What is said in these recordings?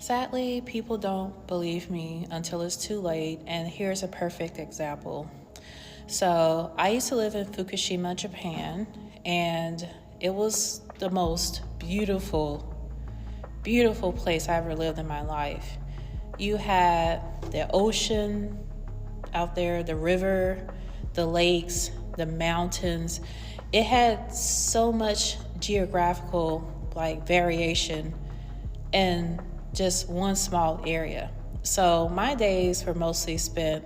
Sadly, people don't believe me until it's too late, and here's a perfect example. So, I used to live in Fukushima, Japan, and it was the most beautiful place I ever lived in my life. You had the ocean out there, the river, the lakes, the mountains. It had so much geographical variation in just one small area. So my days were mostly spent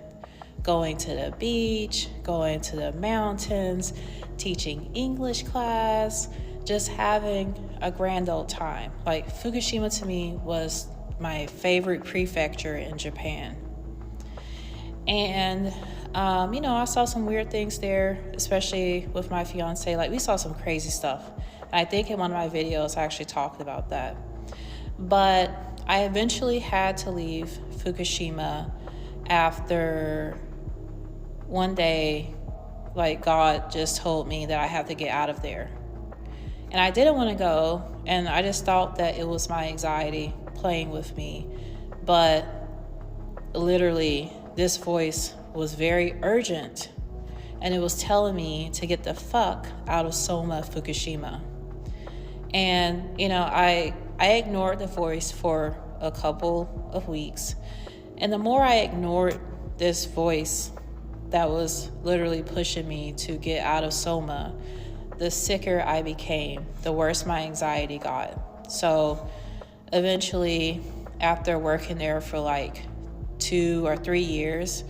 going to the beach, going to the mountains, teaching English class, just having a grand old time. Like Fukushima to me was my favorite prefecture in Japan. And, I saw some weird things there, especially with my fiance. Like, we saw some crazy stuff. And I think in one of my videos, I actually talked about that. But I eventually had to leave Fukushima after one day, God just told me that I have to get out of there. And I didn't want to go, and I just thought that it was my anxiety playing with me. But literally, this voice was very urgent, and it was telling me to get the fuck out of Soma Fukushima. And, I ignored the voice for a couple of weeks. And the more I ignored this voice that was literally pushing me to get out of Soma, the sicker I became, the worse my anxiety got. So eventually, after working there for 2 or 3 years,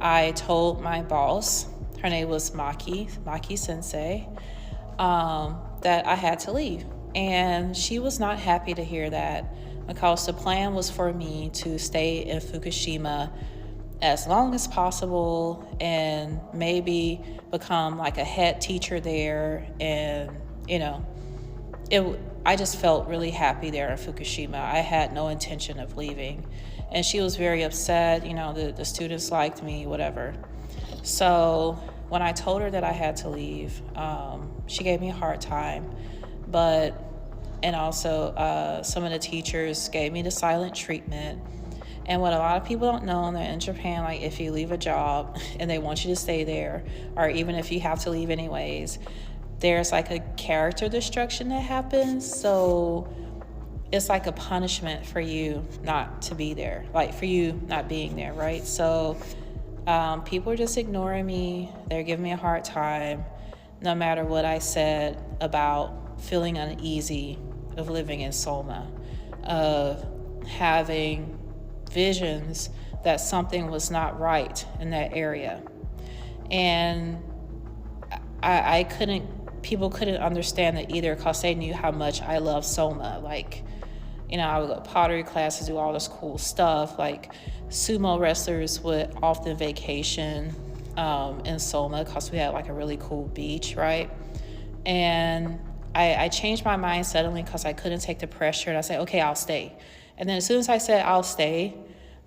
I told my boss, her name was Maki Sensei, that I had to leave. And she was not happy to hear that, because the plan was for me to stay in Fukushima as long as possible and maybe become a head teacher there. And, I just felt really happy there in Fukushima. I had no intention of leaving. And she was very upset, the students liked me, whatever. So when I told her that I had to leave, she gave me a hard time. And also some of the teachers gave me the silent treatment. And what a lot of people don't know, that in Japan, if you leave a job and they want you to stay there, or even if you have to leave anyways, there's a character destruction that happens. So it's a punishment for you not to be there, for you not being there, right? So people are just ignoring me. They're giving me a hard time, no matter what I said about feeling uneasy of living in Soma, of having visions that something was not right in that area. And people couldn't understand it either, because they knew how much I love Soma. I would go to pottery classes, do all this cool stuff. Sumo wrestlers would often vacation in Soma, because we had a really cool beach, right? And I changed my mind suddenly, because I couldn't take the pressure, and I said, okay, I'll stay. And then as soon as I said I'll stay,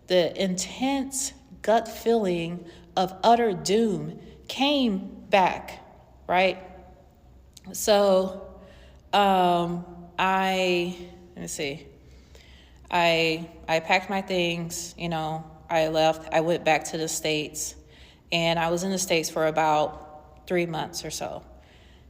the intense gut feeling of utter doom came back, right? So I packed my things, I left. I went back to the States, and I was in the States for about 3 months or so.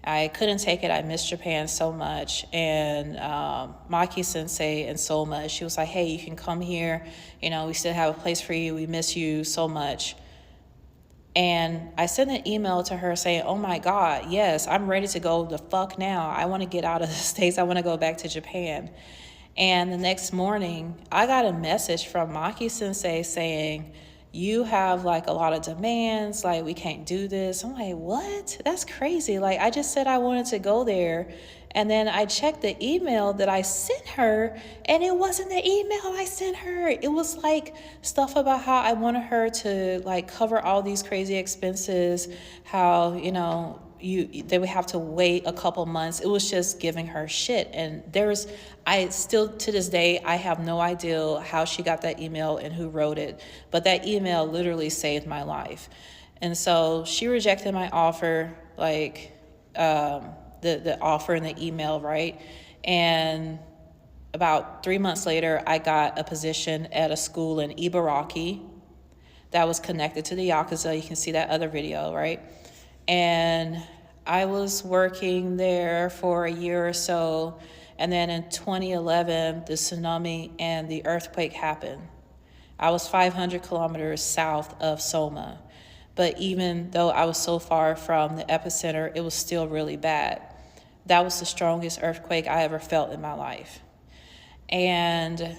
I couldn't take it. I missed Japan so much. And Maki Sensei in Soma, she was like, hey, you can come here. We still have a place for you. We miss you so much. And I sent an email to her saying, oh my God, yes, I'm ready to go the fuck now. I want to get out of the States. I want to go back to Japan. And the next morning, I got a message from Maki Sensei saying, you have a lot of demands, we can't do this. I'm like, what? That's crazy. I just said I wanted to go there. And then I checked the email that I sent her, and it wasn't the email I sent her. It was stuff about how I wanted her to cover all these crazy expenses, how, they would have to wait a couple months. It was just giving her shit. And I still, to this day, I have no idea how she got that email and who wrote it. But that email literally saved my life. And so she rejected my offer, the offer in the email, right? And about 3 months later, I got a position at a school in Ibaraki that was connected to the Yakuza. You can see that other video, right? And I was working there for a year or so. And then in 2011, the tsunami and the earthquake happened. I was 500 kilometers south of Soma. But even though I was so far from the epicenter, it was still really bad. That was the strongest earthquake I ever felt in my life. And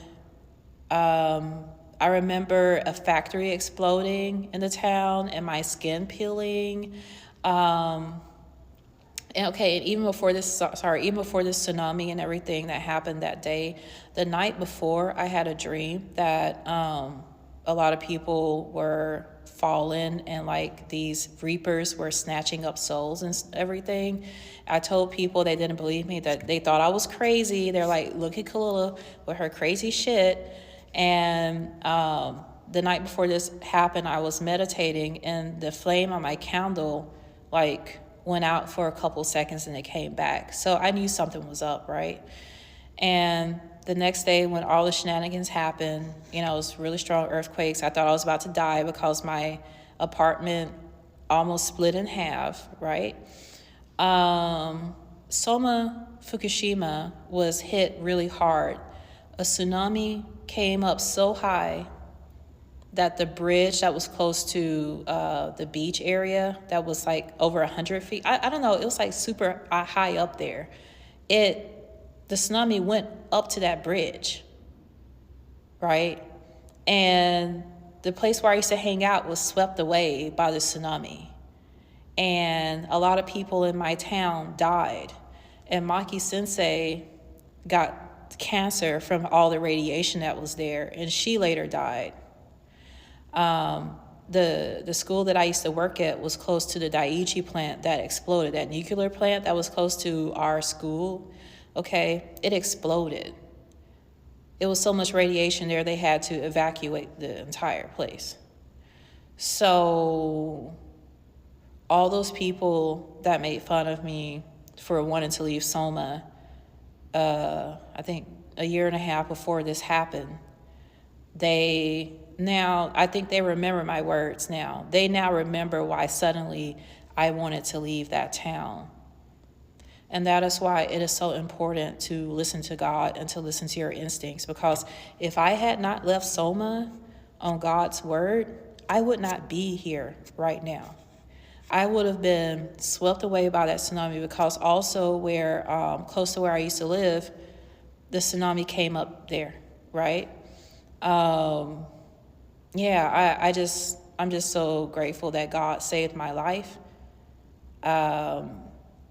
I remember a factory exploding in the town and my skin peeling. And even before this tsunami and everything that happened that day, the night before, I had a dream that a lot of people were fallen and like these reapers were snatching up souls and everything. I told people, they didn't believe me, that they thought I was crazy. They're like, look at Kalila with her crazy shit. And the night before this happened, I was meditating and the flame on my candle like went out for a couple seconds and it came back. So I knew something was up, right? And the next day when all the shenanigans happened, it was really strong earthquakes. I thought I was about to die because my apartment almost split in half, right? Soma Fukushima was hit really hard. A tsunami came up so high that the bridge that was close to the beach area that was like over 100 feet, I don't know, it was like super high up there. The tsunami went up to that bridge, right? And the place where I used to hang out was swept away by the tsunami. And a lot of people in my town died. And Maki Sensei got cancer from all the radiation that was there, and she later died. The school that I used to work at was close to the Daiichi plant that exploded, that nuclear plant that was close to our school. Okay, it exploded. It was so much radiation there, they had to evacuate the entire place. So all those people that made fun of me for wanting to leave Soma, I think a year and a half before this happened, I think they remember my words now. They now remember why suddenly I wanted to leave that town. And that is why it is so important to listen to God and to listen to your instincts. Because if I had not left Soma on God's word, I would not be here right now. I would have been swept away by that tsunami, because also where close to where I used to live, the tsunami came up there, right? I'm just so grateful that God saved my life.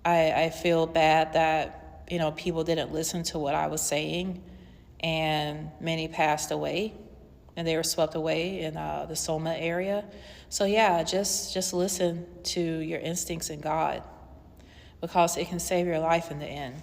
I feel bad that, people didn't listen to what I was saying, and many passed away and they were swept away in the Soma area. So just listen to your instincts in God, because it can save your life in the end.